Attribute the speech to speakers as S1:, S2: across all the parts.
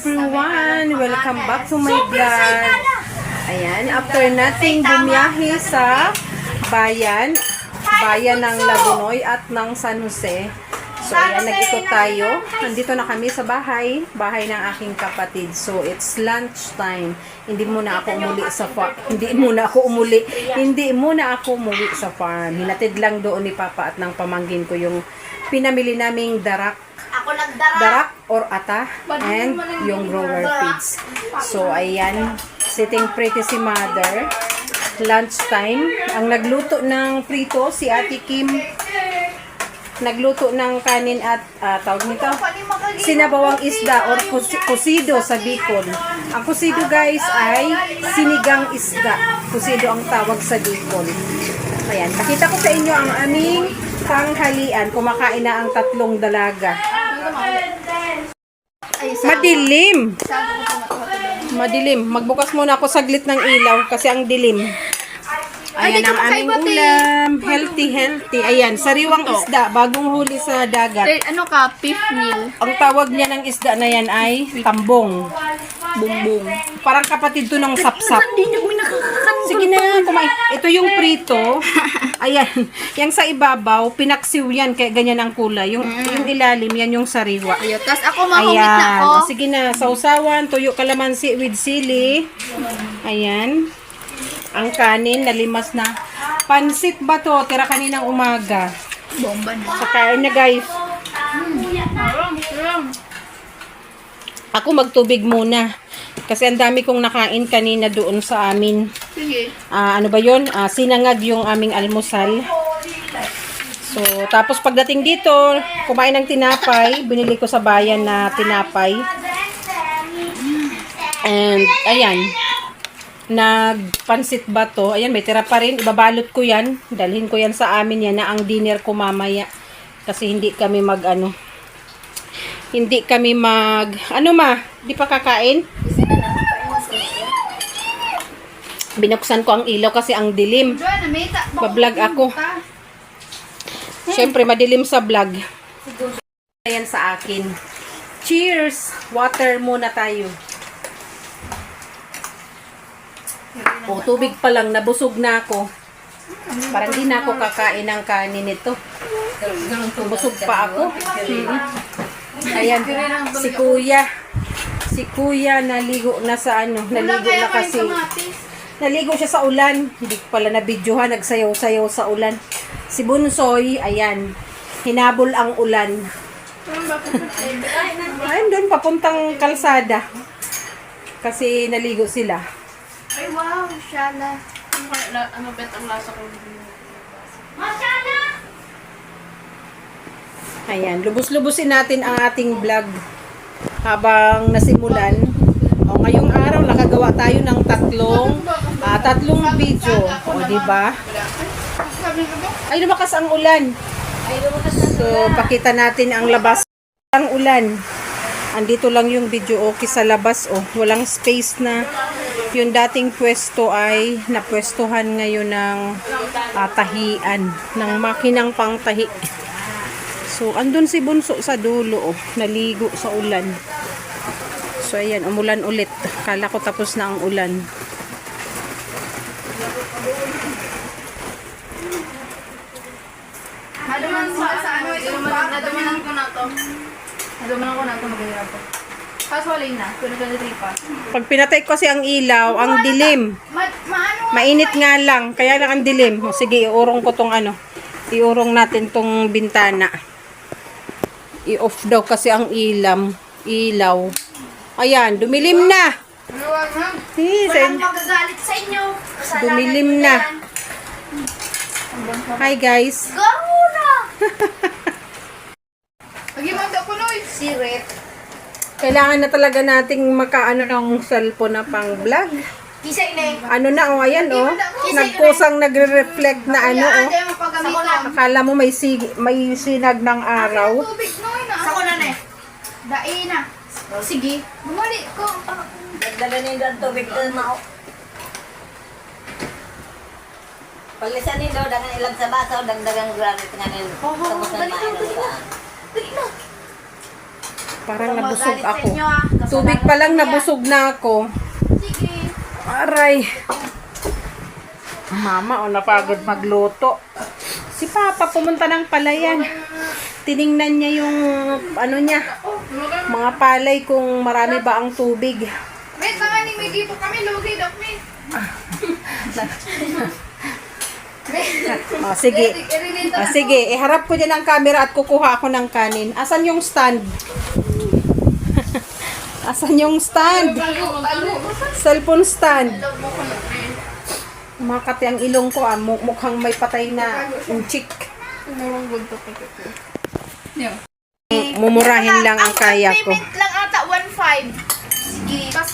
S1: everyone! Welcome back to my vlog. Ayan, after nating bumiyahe sa bayan ng Lagunoy at ng San Jose. So ayan, nag-ikot tayo. Nandito na kami sa bahay ng aking kapatid. So it's lunch time. Hindi muna ako umuwi sa farm. Hinatid lang doon ni Papa at ng pamangkin ko yung pinamili naming darak. Darak or ata and yung grower feeds. So ayan, sitting pretty si mother. Lunch time. Ang nagluto ng prito si Ate Kim. Nagluto ng kanin at tawag nito sinabawang isda or kusido sa Bicol. Ang kusido guys ay sinigang isda. Kusido ang tawag sa Bicol. Ayan, pakita ko sa inyo ang aming tanghalian. Kumakain na ang tatlong dalaga. Madilim. Magbukas muna ako saglit ng ilaw kasi ang dilim. Ayan ang aming ulam. Healthy. Ayan, sariwang isda. Bagong huli sa dagat.
S2: Ano ka? Beef meal.
S1: Ang tawag niya ng isda na yan ay tambong.
S2: Bumbong.
S1: Parang kapatid to ng sapsap. Sige na, kumain. Ito yung prito. Ayan. Yang sa ibabaw, pinaksiw yan. Kaya ganyan ang kulay. Yung ilalim, yan yung sariwa.
S2: Ayun. Tapos ako mahumit na ako.
S1: Sige na, sausawan, tuyo kalamansi with sili. Ayan. Ang kanin, nalimas na. Pansit ba to? Tira kaninang umaga.
S2: Bomba na.
S1: So, kain na guys. Ako magtubig muna. Kasi ang dami kong nakain kanina doon sa amin.
S2: Sige.
S1: Ano ba yun? Sinangag yung aming almusal. So, tapos pagdating dito, kumain ng tinapay. Binili ko sa bayan na tinapay. And, ayan. Nagpansit ba to? Ayan, may tira pa rin. Ibabalot ko yan. Dalhin ko yan sa amin yan na ang dinner ko mamaya. Kasi hindi kami di pa kakain? Binuksan ko ang ilaw kasi ang dilim. Bablog ako. Siyempre, madilim sa vlog. Ayan sa akin. Cheers! Water muna tayo. Tubig pa lang, nabusog na ako. Parang di na ako kakain ng kanin nito. Busog pa ako. Ayan, si kuya naligo na sa naligo na kasi. Naligo siya sa ulan. Hindi ko pala na-videohan, nagsayaw-sayaw sa ulan. Si Bunsoy, ayan, hinabol ang ulan. Ayun doon, papuntang kalsada. Kasi naligo sila.
S2: Ay, wow, shala. Ano bet ang lasa ko? Mashala!
S1: Ayan, lubos-lubusin natin ang ating vlog habang nasimulan. Ngayong araw, nakagawa tayo ng tatlong video. Diba? Ay, lumakas ang ulan. So, pakita natin ang labas ng ulan. Andito lang yung video, okay sa labas. Walang space na. Yung dating pwesto ay napwestuhan ngayon ng tahian, ng makinang pangtahi. So, andun si Bunso sa dulo, naligo sa ulan. So, ayan, umulan ulit. Kala ko tapos na ang ulan.
S2: Nadumanan ko na to. Maghihirap ko. Paswalay na.
S1: Pag pinatay ko kasi ang ilaw, ang dilim. Mainit nga lang, kaya lang ang dilim. Sige, iurong ko tong iurong natin tong bintana. I-off daw kasi ang ilaw. Ayan, dumilim na.
S2: Walang magagalit sa inyo.
S1: Dumilim na. Hi guys.
S2: Go na! Pag-imanda ko na sirit.
S1: Kailangan na talaga nating makaano ng cellphone na pang vlog.
S2: Kisay na
S1: Ayan nagkusang nagre-reflect na Akala mo may sinag ng araw.
S2: Sako na na. Dai na. Sige. Bumuli ko.
S3: Dagdagan niyo ang tubig doon, mao. Paglisan niyo daw, dagan ilang sa baso, dagdagan granite nga niyo. Tapos na
S2: Dali na.
S1: Parang nabusog
S3: Magalit sa
S1: ako.
S3: inyo, ah.
S1: Tubig pa lang nabusog na ako.
S2: Sige.
S1: Aray. Mama, napagod magluto. Si Papa pumunta ng palayan. Tiningnan niya yung ano niya, mga palay kung marami ba ang tubig.
S2: May tanga ni Miggy po kami. Lugi daw, may.
S1: Sige. Sige, iharap ko dyan ang camera at kukuha ako ng kanin. Asan yung stand? Asan yung stand? Cellphone stand. Makati ang ilong ko, mukhang may patay na chick. Mumurahin lang ang kaya ko.
S2: Payment lang ata 1.5. Sige. Tapos,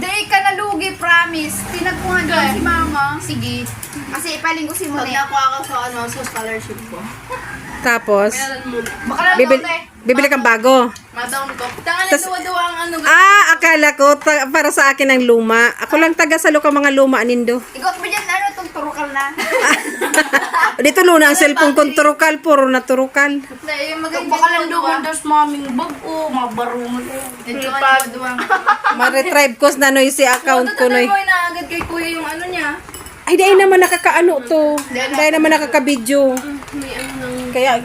S2: day ka na lugi, promise. Pinagkuhan doon si mama. Sige. Kasi ipalinggusin mo na. Pag nakuha ka sa ano, sa scholarship ko.
S1: Tapos,
S2: Baka lang
S1: bibili kang bago.
S2: Madown ko. Tanga na duwa-duwa ang ano.
S1: Akala ko para sa akin ang luma. Ako lang taga sa ka mga luma nindo.
S2: Igot mo dyan, ano, itong turukal na.
S1: Dito luna ang cellphone kong turukal, puro na turukal.
S2: Yung maganda.
S3: Baka lang duman dos maming bag o mabarungan.
S2: Ito pa. Duwang.
S1: Ma-retrieve ko na noy si account ko noy.
S2: Ito na agad kay kuya yung ano niya.
S1: Ay, dahil naman nakakaano to. Dahil naman nakaka-video.
S2: May ano nang...
S1: Kaya,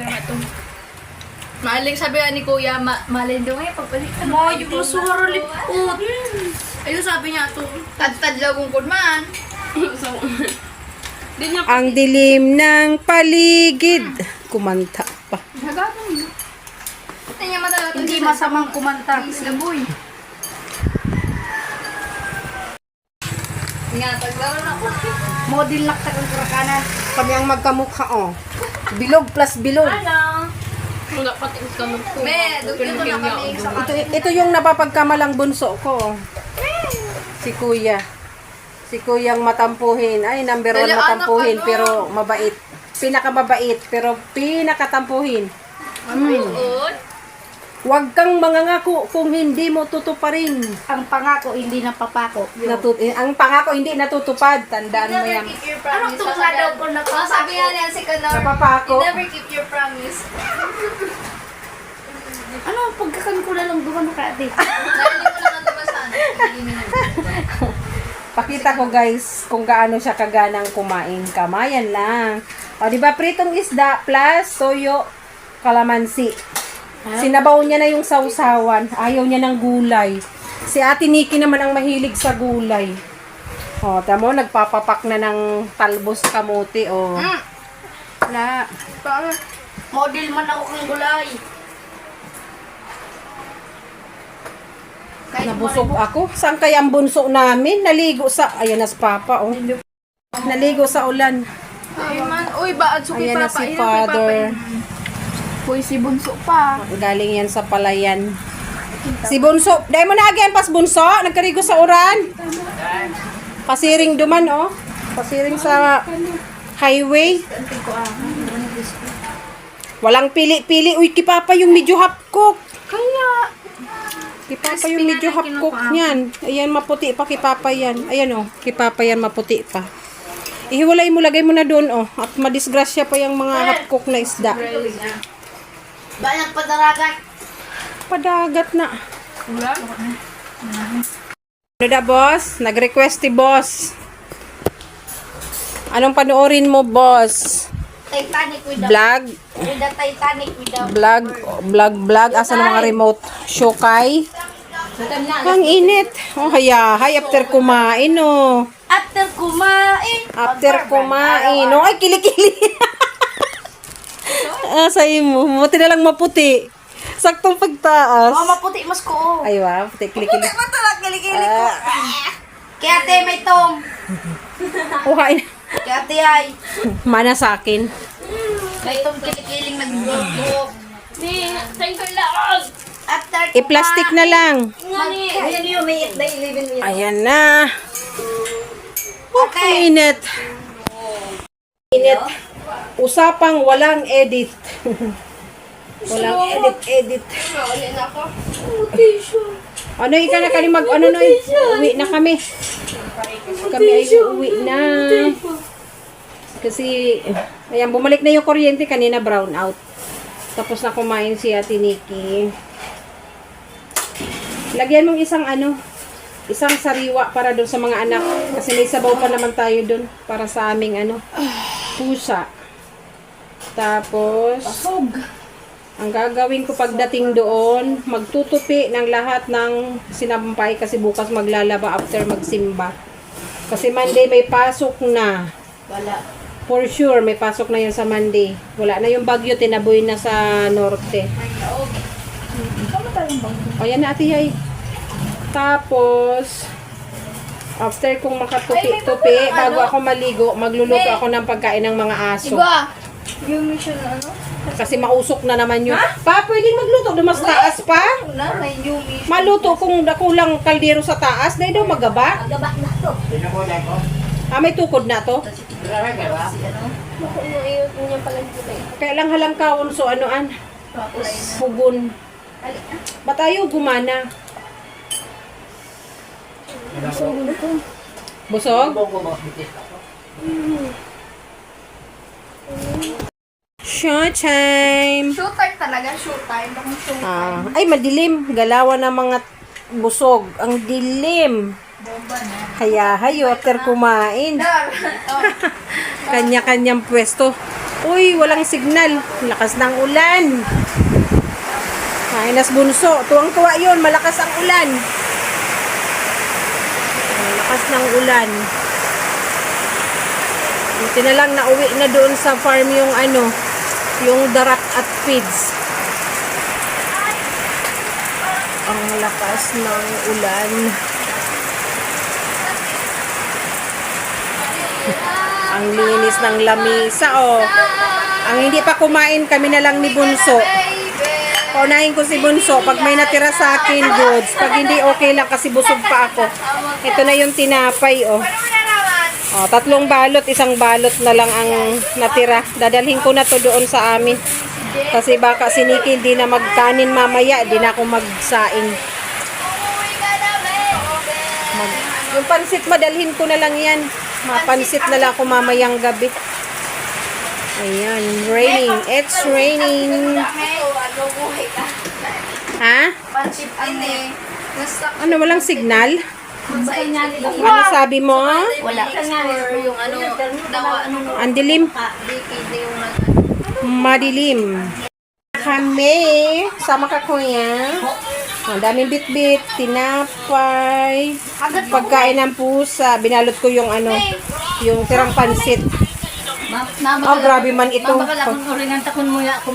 S2: Maling sabi ni kuya, malin daw ngayon, pagbalik ka.
S3: Mo, yung masuharo lipot.
S2: Ayun sabi niya ito. Tad-tad lagong kudman.
S1: ang dilim ng paligid. Kumanta pa.
S2: Nagagawin mo.
S3: Hindi masamang kumanta.
S2: Laboy. Nga, taglaro na ako.
S3: Model naktakan kurakanan.
S1: Kami ang magkamukha, oh. Bilog plus bilog.
S2: Ano? Wala pati ka mo. Me, dugito na kami sa
S1: Ito yung napapagkamalang bunso ko. Oh. Si Kuya. Si Kuyang matampuhin. Ay, number 1
S2: Dali, anak,
S1: matampuhin,
S2: ano?
S1: pero mabait. Pinakamabait, pero pinakatampuhin.
S2: Uod.
S1: Huwag kang mangangako kung hindi mo tutuparin.
S3: Ang pangako, hindi napapako.
S1: Ang pangako hindi natutupad. Tandaan mo yan.
S2: Keep your
S3: Anong
S2: promise.
S3: tungla daw ko na
S2: Oh, sabi nga niya si Kanor.
S1: Napapako.
S2: You never keep your promise.
S3: Ano, pagkakan ko na lang duman ka ate.
S2: Dahil hindi mo lang natabasan.
S1: Pakita ko guys kung gaano siya kaganang kumain. Kamayan lang. O, di ba pritong isda plus toyo, kalamansi. Sinabaw niya na yung sausawan. Ayaw niya ng gulay. Si Ate Nikki naman ang mahilig sa gulay. O, tamo, nagpapapak na ng talbos kamote. O. Wala.
S3: Model man ako kang gulay.
S1: Nabusog ako. Saan kaya ang bunso namin? Naligo sa... Ayan na si Papa, oh. Naligo sa ulan.
S2: Ay man, uy, baad suki
S1: Ayan na
S2: papa.
S1: si Father.
S2: Uy, si Bunso pa.
S1: Galing yan sa palayan. Si Bunso. Dahil mo na again, pas Bunso. Nagkarigo sa uran. Pasiring duman, oh. Pasiring sa highway. Walang pili-pili. Uy, kipapa yung medyo hapkok.
S2: Kaya,
S1: Kipapa yung medyo hapkok niyan. Ayan, maputi pa kipapa yan. Ayan, oh. Kipapa yan, maputi pa. Ihiwalay mo, lagay mo na doon, oh. At madisgrasya pa yung mga hapkok na isda.
S3: Banyak padaragan.
S1: Padagat na. Ano da, boss? Nag-request si boss. Anong panoorin mo, boss?
S3: Titanic with the
S1: Vlog?
S3: Titanic with the
S1: Vlog? Asa ng mga remote? Shokay? Ang init. Oh, hayahay. After kumain, oh.
S3: After kumain.
S1: After kumain. Oh, ay, kilikili. Sa'yo mo. Buti na lang maputi. Saktong pagtaas.
S3: Oh, maputi mas ko.
S1: Ay, wow. Puti, kilikili.
S3: Matulak kilikili ko. Kaya ate may tong.
S1: Kuhain.
S3: Kaya ate ay.
S1: Mana sa akin.
S3: May tong kilikiling nagbubuo.
S2: thank you lang.
S3: After
S1: I-plastic na lang.
S3: Ayan yun, may 11 minutes.
S1: Ayan na.
S3: Okay.
S1: Init. Init. Usapang walang edit. Walang edit.
S2: Ayan ako.
S1: Ano ika na kami ano no? Uwi na kami. Kami ay uwi na. Kasi ayan, bumalik na yung kuryente kanina, brown out. Tapos na kumain si Ate Nikki. Lagyan mong isang sariwa para doon sa mga anak. Kasi may sabaw pa naman tayo doon para sa aming pusa. Tapos, ang gagawin ko pagdating doon, magtutupi ng lahat ng sinampay kasi bukas maglalaba after magsimba. Kasi Monday may pasok na.
S3: Wala.
S1: For sure, may pasok na yun sa Monday. Wala na yung bagyo, tinaboy na sa norte. O yan na, Ate Yay. Tapos, after kong makatupi-tupi, bago ako maligo, magluluto ako ng pagkain ng mga aso.
S2: Diba? Yung mission
S1: Kasi mausok na naman yun. Pa, pwedeng magluto. Dumas taas pa.
S2: Wala, may new mission.
S1: Maluto kung kulang kaldero sa taas. Dahil daw magaba.
S3: Agabak na to.
S1: May tukod na to. Kaya lang halang kaon so pugon. Ba't ayaw gumana? Busog? Showtime!
S2: Showtime talaga, showtime. Bakong showtime.
S1: Ay, madilim. Galawan ng mga busog. Ang dilim.
S2: Bomba na.
S1: Kaya hayo, after kumain. Kanya-kanyang pwesto. Uy, walang signal. Lakas ng ulan. Kainas bunso. Tuwang-tuwa yun. Malakas ang ulan. Malakas ng ulan. Buti na lang nauwi na doon sa farm yung darak at feeds. Ang lakas ng ulan. Ang linis ng lamisa, oh. Ang hindi pa kumain, kami na lang ni Bunso. Paunahin ko si Bunso. Pag may natira sa akin, goods. Pag hindi, okay lang kasi busog pa ako. Ito na yung tinapay, oh. Oh, 3 balot, 1 balot na lang ang natira. Dadalhin ko na to doon sa amin. Kasi baka si Nikki hindi na magkanin mamaya, hindi na ako magsaing. Yung pansit, madalhin ko na lang yan. Mapansit na lang ako mamayang gabi. Ayan, raining. It's raining. Ha?
S2: Pansit ane.
S1: Ano, walang signal? Ano sabi mo?
S2: Wala. Yung
S1: Ang dilim. Madilim. Kami, sama ka kuya. Ang daming bit-bit, tinapay, pagkain ng pusa. Binalot ko yung yung tirang pansit. Oh, grabe man ito.
S3: Uringan takon mo ya ako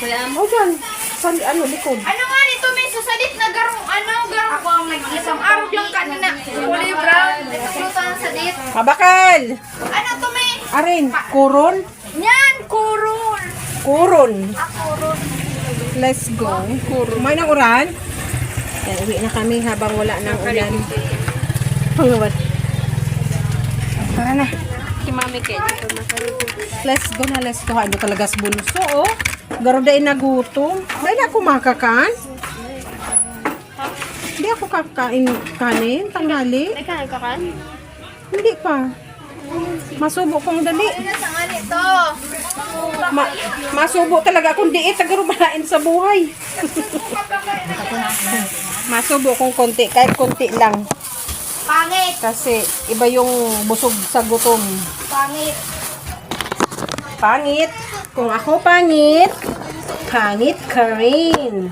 S3: kuyam.
S1: Oh, dyan. Saan, likod?
S2: Ano nga nito, may susalit na garong garong ako ang nag-isang araw lang kanina. Kulay brown. Ito frutan sa dit.
S1: Mabakal!
S2: Ano to, may?
S1: Arin, kuron?
S2: Yan, kurul.
S1: Kuron.
S2: Kurul.
S1: Let's go. Kuron. May nang uran? Yan, uwi na kami habang wala nang ulan. Pangawat. Tara na.
S2: Mami Ken.
S1: Let's go na, let's go. Ano talaga sa bunso, oh. Garuday na gutom. Ay, na ako makakaan. Hindi ako kakain kanin, tanghali.
S2: Nagkain ka kan?
S1: Hindi pa. Masubo kong dali.
S2: Ano sa nga nito?
S1: Masubo talaga akong diit. Tagarubalain sa buhay. Masubo kong konti. Kahit konti lang.
S2: Pangit.
S1: Kasi iba yung busog sa gutom.
S2: Pangit.
S1: Pangit. Kung ako pangit, pangit ka rin.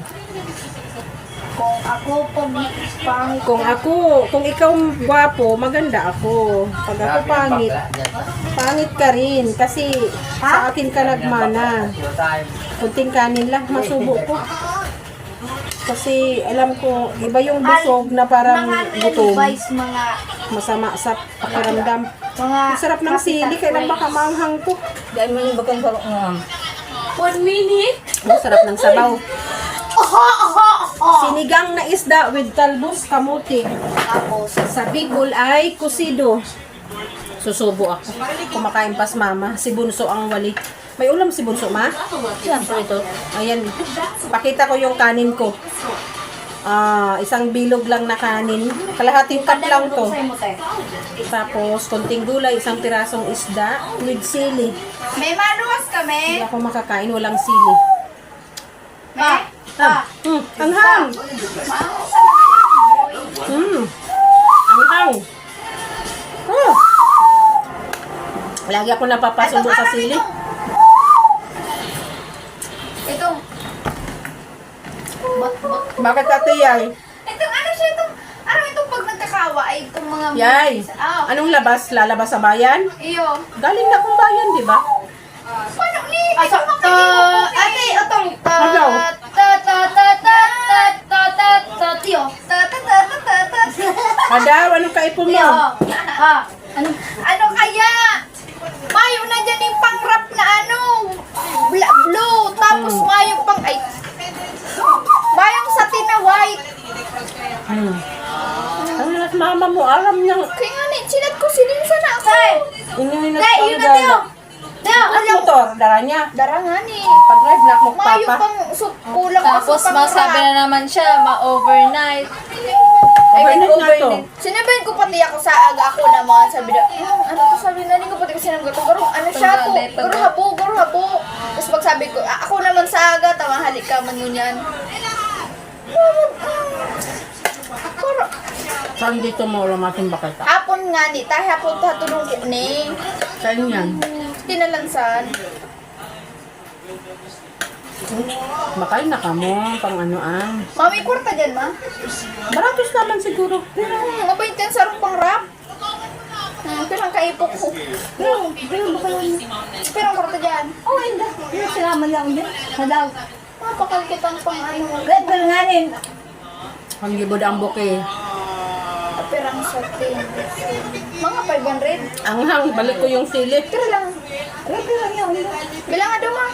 S2: Kung ako pangit.
S1: Kung ikaw gwapo, maganda ako. Pag ako pangit, pangit ka rin. Kasi sa akin ka nagmana. Kunting kanin lang, masubo ko. Kasi alam ko, iba yung busog na parang gutom.
S2: Mga
S1: Masama sa pakiramdam.
S2: mga
S1: Ang sarap ng sili, kailan baka maanghang ko.
S3: Dahil mo yung bakang sarap nga.
S2: 1 minute.
S1: Ang sarap ng sabaw. Sinigang na isda with talbos kamuti.
S2: Tapos,
S1: Sa Bicol ay kusido. Susubo ako. Kumakain pas mama. Si Bunso ang wali. May ulam si Bunso, ma?
S3: Siyempre ito.
S1: Ayan. Pakita ko yung kanin ko. 1 bilog lang na kanin. Kalahating cup lang to. Tapos, konting gulay, 1 pirasong isda with sili.
S2: may manuwas kami.
S1: Hindi ako makakain, walang sili.
S2: May?
S1: Anghang!
S2: Manuwas
S1: Lagi ako napapasundo sa sili.
S2: Itong,
S1: Bakit ate Yay?
S2: itong ano siya, itong pag nagkakawa ay itong mga...
S1: Yay!
S2: Ah,
S1: Anong labas? Lalabas sa bayan?
S2: iyo.
S1: Galing na akong bayan, di ba?
S2: Paano ni?
S3: Ate, itong
S1: Hello.
S2: Tiyo.
S1: Madaw, anong kaipon mo?
S2: Ano kaya? Mayo na dyan yung pang-rap na ano, blue, tapos mayo pang, ay, mayong satin na white.
S1: Ang lahat mama mo, alam niyang
S2: Kaya nga ni, chinat ko, sininsa na ako.
S1: ininit
S2: Tay, yun na tiyo. Tiyo,
S1: Ang motor, dara niya.
S2: Dara nga ni.
S1: Pag-drive na ako
S2: Mayo
S1: papa.
S2: pang kulang
S4: Tapos
S2: ako pang
S4: masabi
S2: rap.
S4: na naman siya, ma-overnight.
S1: Overnight na to.
S2: Sinabihan ko pati ako sa aga ako naman, sabi na, ano to sabi na ko pati ko sinabi ko, garo, ano siya to, garo habo. Tapos pagsabi ko, ako naman sa aga, tama halik ka man yun yan. Pero,
S1: Saan dito mo ulam ating bakita?
S2: hapon nga ni, tayo hapon to hatulong ko ni,
S1: Saan yan?
S2: tinalansan.
S1: Makain na ka mo, pang anoan.
S2: Mami, kwarta dyan ma?
S1: Baratos naman siguro.
S2: Mabait yan sa pang rap. Pero ang kaipok ko. Pero ang kwarta dyan.
S3: Oh, hindi. Yung sinama niya ako din. Madaw.
S2: Mapakalkitan pang ano.
S3: Red bell nga rin.
S1: Ang gibod ang buke.
S2: Perang sa tin. Mga 500.
S1: Ang hang, balik ko yung sili.
S2: Pero lang.
S3: Red bell lang yun.
S2: Bilang nga daw ma.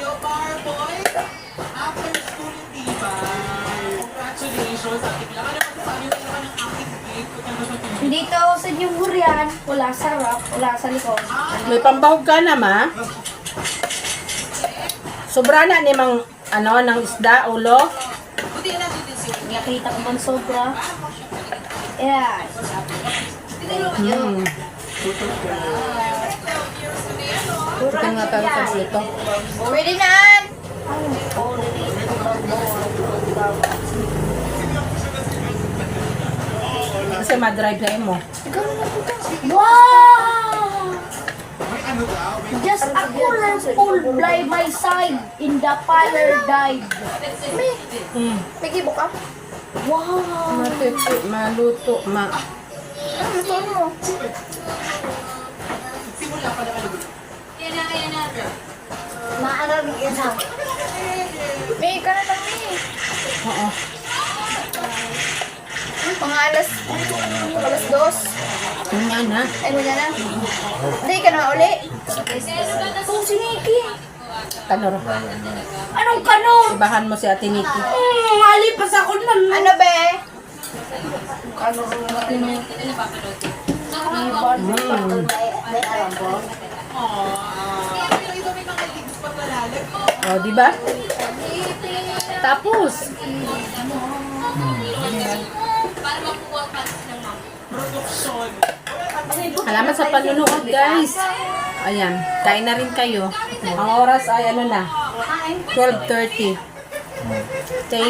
S3: Dito sa New Burian, wala sa rap, wala sa likod.
S1: May pambahog ka na ma. Sobra na ni mang ano, ng isda, ulo.
S3: Nakita ko man sobra. Yeah.
S1: Chicken nga tayo sa dito.
S2: Pwede naan.
S1: Kasi madrive na mo.
S3: Wow! Just a cooler pulled by my side in the parlor died.
S2: May gibo ka?
S3: Wow!
S1: Maluto,
S2: Ano to mo?
S3: Maarag isa.
S2: May ka na lang may.
S1: Oo.
S2: Mga alas 2.
S1: Yun nga na.
S2: Ay mo na. Hindi ka na uli.
S3: Oh, si Nikki.
S1: Kanor.
S3: Anong kanon?
S1: Ibahan mo si Ate Nikki.
S3: Malipas ako nun.
S2: Ano be?
S1: O, di ba? Tapos. Salamat sa panunood, guys. Ayan, kain na rin kayo. Ang oras ay ano na, 12:30. Thank